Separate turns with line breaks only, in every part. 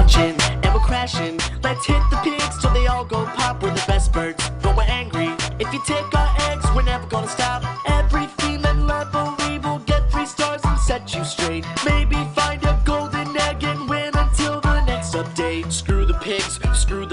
launching and we're crashing. Let's hit the pigs till they all go pop. We're the best birds, but we're angry. If you take our eggs, we're never gonna stop. Every female level we will get 3 stars and set you straight. Maybe find a golden egg and win until the next update. Screw the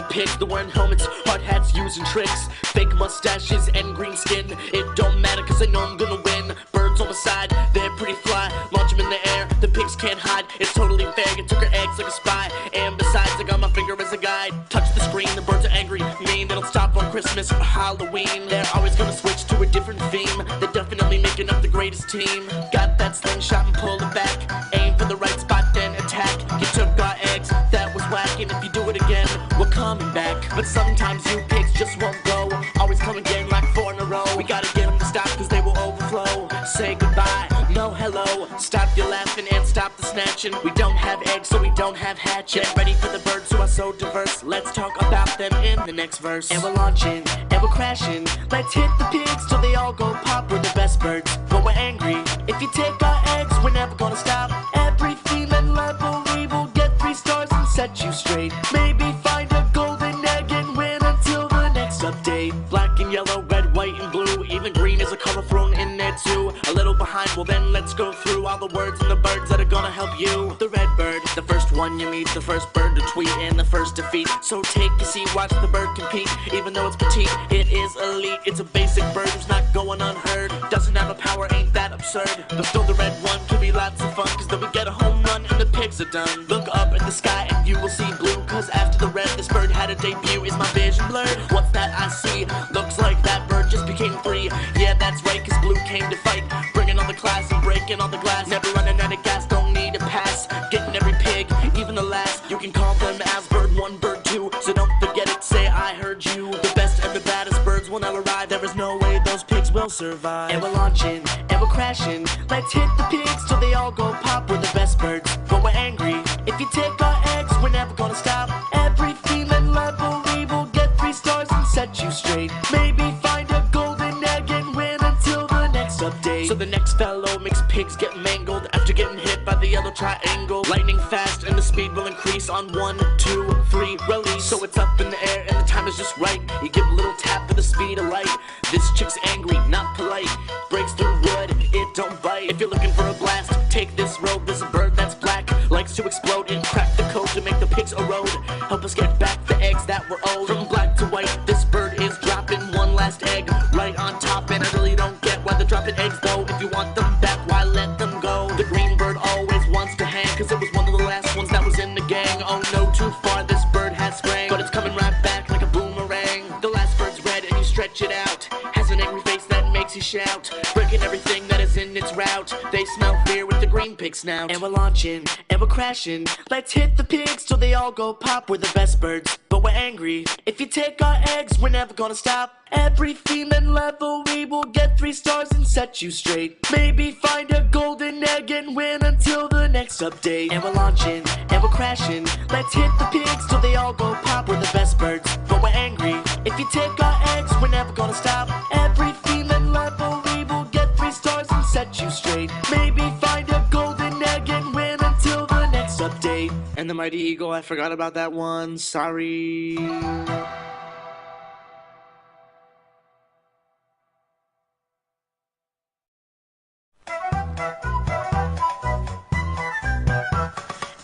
pigs, they're wearing helmets, hard hats, using tricks, fake mustaches and green skin. It don't matter cause I know I'm gonna win. Birds on the side, they're pretty fly. Launch them in the air, the pigs can't hide. It's totally fair, you took her eggs like a spy. And besides, I got my finger as a guide. Touch the screen, the birds are angry, mean. They don't stop on Christmas or Halloween. They're always gonna switch to a different theme. They're definitely making up the greatest team. Got that slingshot and pull it back. Aim for the right spot, then attack. You took our eggs, that was whack. And if you do it again, we're coming back. But sometimes you pigs just won't go. Always come again like 4 in a row. We gotta get them to stop cause they will overflow. Say goodbye, no hello. Stop your laughing and stop the snatching. We don't have eggs so we don't have hatching. Get ready for the birds who are so diverse. Let's talk about them in the next verse. And we're launching and we're crashing. Let's hit the pigs till they all go pop. We're the best birds, but we're angry. If you take our eggs, we're never gonna stop. Every female level we will get 3 stars and set you straight. Maybe find a golden egg and win until the next update. Black and yellow, red, white and blue. Even green is a color thrown in there too. A little behind, well then let's go through all the words and the birds that are gonna help you. The red bird, the first one you meet, the first bird to tweet and the first defeat. So take a seat, watch the bird compete. Even though it's petite, it is elite. It's a basic bird who's not going unheard. Doesn't have a power, ain't that absurd. But still the red one could be lots of fun, cause then we get a home run and the pigs are done. Look up at the sky and you will see blue, cause after the red this bird had a debut. Is my vision blurred? What's that I see? Looks like that bird just became free. Yeah, that's right, cause blue came to fight, bringing on the class and breaking all the glass. Never running out of gas, don't need a pass. Getting every pig, even the last. You can call them as bird 1, bird 2, so don't forget it, say I heard you. The best and the baddest birds will never arrive. There is no way those pigs will survive. And we're launching and we're crashing. Let's hit the pigs till they all go pop. We're the best birds, but we're angry. If you take our eggs, we're never gonna stop. Every female level we will get 3 stars and set you straight. Maybe find a golden egg and win until the next update. So the next fellow makes pigs get mangled after getting hit by the yellow triangle. Lightning fast and the speed will increase on 1, 2, 3, release. So it's up in the air and the time is just right. You give a little tap for the speed of light. This chick's angry, not polite. Breaks through wood, it don't bite. If you're looking for a blast, take this road. There's a bird that's black, likes to explode and crack the code to make the pigs erode. Help us get back the eggs that were owed. From black to white, this bird is dropping one last egg right on top. And I really don't get why they're dropping eggs though. If you want them back, why let them go? The green bird always wants to hang, cause it was one of the last ones that was in the gang. Oh no, too far, this bird has sprang, but it's coming right back like a boomerang. The last bird's red and you stretch it out, has an angry face that makes you shout, breaking everything that is in its route. They smell fear with the green pig snout. And we're launching and we're crashing. Let's hit the pigs till they all go pop. We're the best birds, but we're angry. If you take our eggs, we're never gonna stop. Every female level we will get 3 stars and set you straight. Maybe find a golden egg and win until the next update. And we're launching and we're crashing. Let's hit the pigs till they all go pop. We're the best birds, but we're angry. If you take our eggs, we're never gonna stop. Every female level we will get 3 stars and set you straight. Maybe find a golden egg and win until the next update. And the mighty eagle, I forgot about that one, sorry.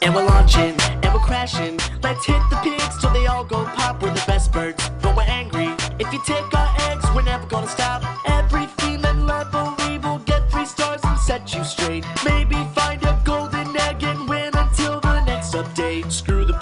And we're launching and we're crashing. Let's hit the pigs till they all go pop. We're the best birds, but we're angry. If you take our eggs, we're never gonna stop. Every female level we will get 3 stars and set you straight. Maybe find a golden egg and win until the next update. Screw the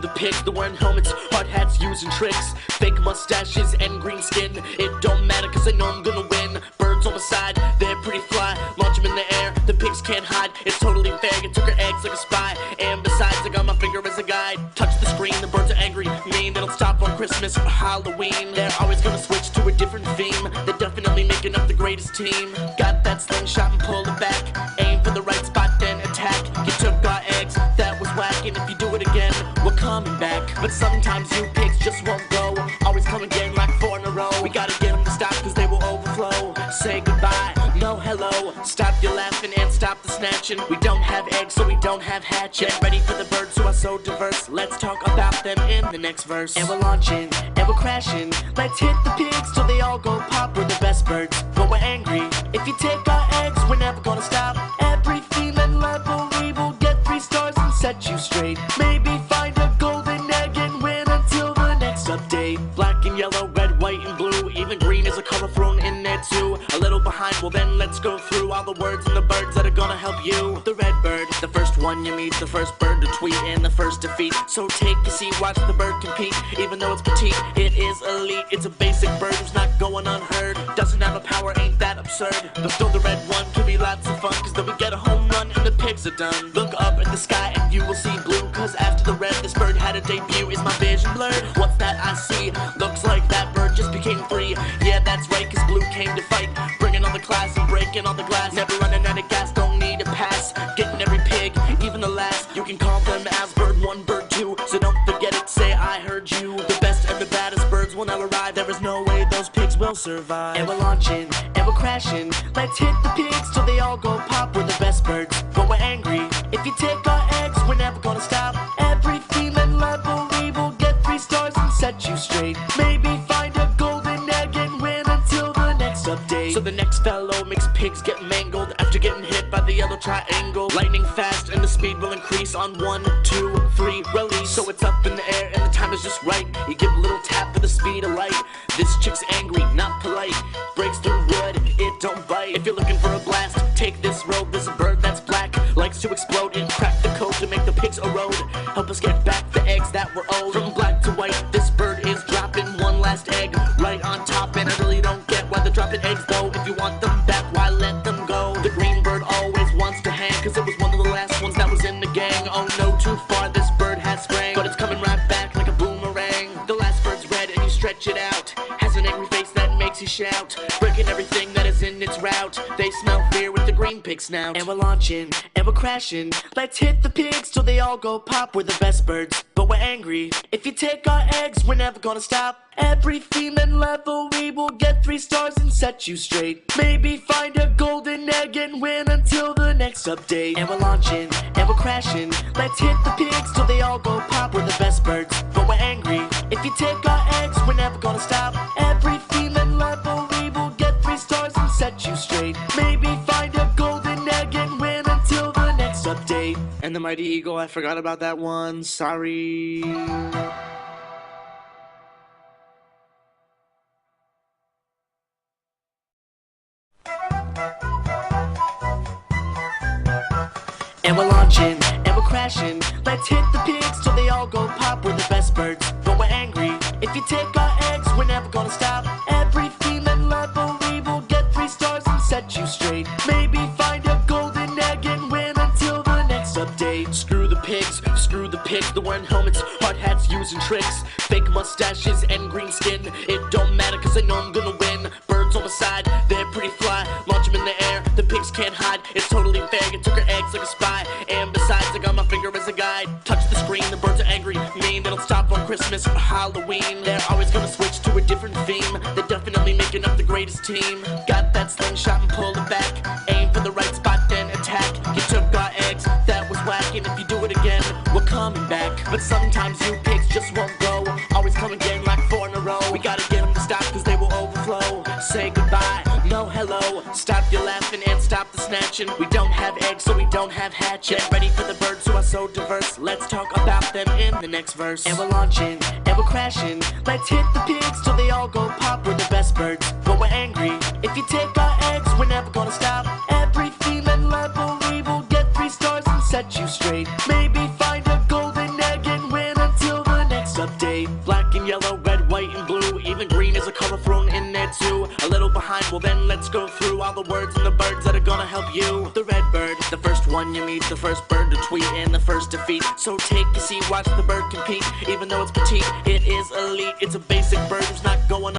pigs, they're wearing helmets, hard hats, using tricks, fake mustaches and green skin. It don't matter cause I know I'm gonna win. Birds on the side, they're pretty fly. Launch them in the air, the pigs can't hide. It's totally fair, you took her eggs like a spy. And besides, I got my finger as a guide. Touch the screen, the birds are angry, mean. They don't stop on Christmas or Halloween. They're always gonna switch to a different theme. They're definitely making up the greatest team. Got that slingshot and pull it back. Aim for the right spot, then attack. You took our eggs, that was whack. And if you do it again, we're coming back. But sometimes you pigs just won't go. Always come again like 4 in a row. We gotta get them to stop cause they will overflow. Say goodbye, no hello. Stop your laughing and stop the snatching. We don't have eggs, so we don't have hatching. Get ready for the birds who are so diverse. Let's talk about them in the next verse. And we're launching, and we're crashing. Let's hit the pigs till they all go pop. We're the best birds, but we're angry. If you take our eggs, we're never gonna stop. Every female library will get 3 stars and set you straight. Maybe find a golden egg and win until the next update. Black and yellow, red, white and blue. Even green is a color thrown in there too. A little behind, well then let's go through all the words and the birds that are gonna help you. The red bird, the first one you meet, the first bird to tweet and the first defeat. So take a seat, watch the bird compete. Even though it's petite, it is elite. It's a basic bird who's not going unheard. Doesn't have a power, ain't that absurd. But still the red one could be lots of fun, cause then we get a home run and the pigs are done. Look up at the sky and you will see blue, cause after the red this bird had a debut. Is my vision blurred? What's that I see? Looks like that bird just became free. Yeah, that's right, cause blue came to fight, bringing on the class and breaking all the glass. Never running out of gas, don't need a pass. Getting every pig, even the last. You can call them as bird 1, bird 2, so don't forget it, say I heard you. The best and the baddest birds will never arrive. There is no way those pigs will survive. And we're launching, and we're crashing. Let's hit the pigs till they all go pop. We're the best birds, but we're angry. If you take our eggs, we're never gonna stop. Every female library will get 3 stars and set you straight. Maybe find a golden egg and win until the next update. So the next fellow makes pigs get mangled after getting hit by the yellow triangle. Lightning fast and the speed will increase on 1, 2, 3, release. So it's up in the air and the time is just right. You give a little tap for the speed of light. This chick's angry, not polite. Breaks through wood, it don't bite. If you're looking for a blast, take this road. There's a bird that's black, likes to explode and crack the code to make the pigs erode. Help us get back the eggs that were owed. From black to white, this bird is dropping one last egg right on top. And I really don't get why they're dropping eggs though. If you want them back, why let them go? The green bird always wants to hang, cause it was one of the last ones that was in the gang. Oh no, too far, this bird has sprang, but it's coming right back like a boomerang. The last bird's red and you stretch it out, has an angry face that makes you shout, breaking everything that is in its route. They smell fear with the green pig snout. And we're launching, and we're crashing. Let's hit the pigs till they all go pop. We're the best birds, but we're angry. If you take our eggs, we're never gonna stop. Every female library will get 3 stars and set you straight. Maybe find a golden egg and win until the next update. And we're launching, and we're crashing. Let's hit the pigs till they all go pop. We're the best birds, but we're angry. If you take our eggs, we're never gonna stop. Every female library will get 3 stars and set you straight. Maybe find a golden egg and win until the next update. And the mighty eagle, I forgot about that one, sorry. And we're launching, and we're crashing. Let's hit the pigs till they all go pop. We're the best birds, but we're angry. If you take our eggs, we're never gonna stop. Every female library will get 3 stars and set you straight. Maybe find a golden egg and win until the next update. Screw the pigs, screw the pigs. They're wearing helmets, hard hats, using tricks. Fake mustaches and green skin. It don't matter cause I know I'm gonna win. Birds on the side, they're pretty fly. Launch them in the air, the pigs can't hide. It's totally fair, you took her eggs like a spy. And besides, I got my finger as a guide. Touch the screen, the birds are angry, mean. They don't stop on Christmas or Halloween. They're always gonna switch to a different theme. They're definitely making up the greatest team. Got that slingshot and pull it back. Aim for the right spot, then attack. You took our eggs, that was whack. And if you do it again, we're coming back. But sometimes you pigs just won't go. Always come again like 4 in a row. We gotta get them to stop cause they will overflow. Say goodbye, no hello. Stop your laughing and stop the snatching. We don't have eggs, so we don't have hatching. Get ready for the birds who are so diverse. Let's talk about them in the next verse. And we're launching, and we're crashing. Let's hit the pigs till they all go pop. We're the best birds, but we're angry. If you take our eggs, we're never gonna stop. Every female library will get 3 stars and set you straight. Maybe find a golden egg and win until the next update. Black and yellow, red, white and blue. Even green is a color thrown in there too. A little behind, well then let's go through all the words and the birds that are gonna help you. The red bird, the first one you meet, the first bird to tweet and the first defeat. So take a seat, watch the bird compete. Even though it's petite, it is elite. It's a basic bird who's not going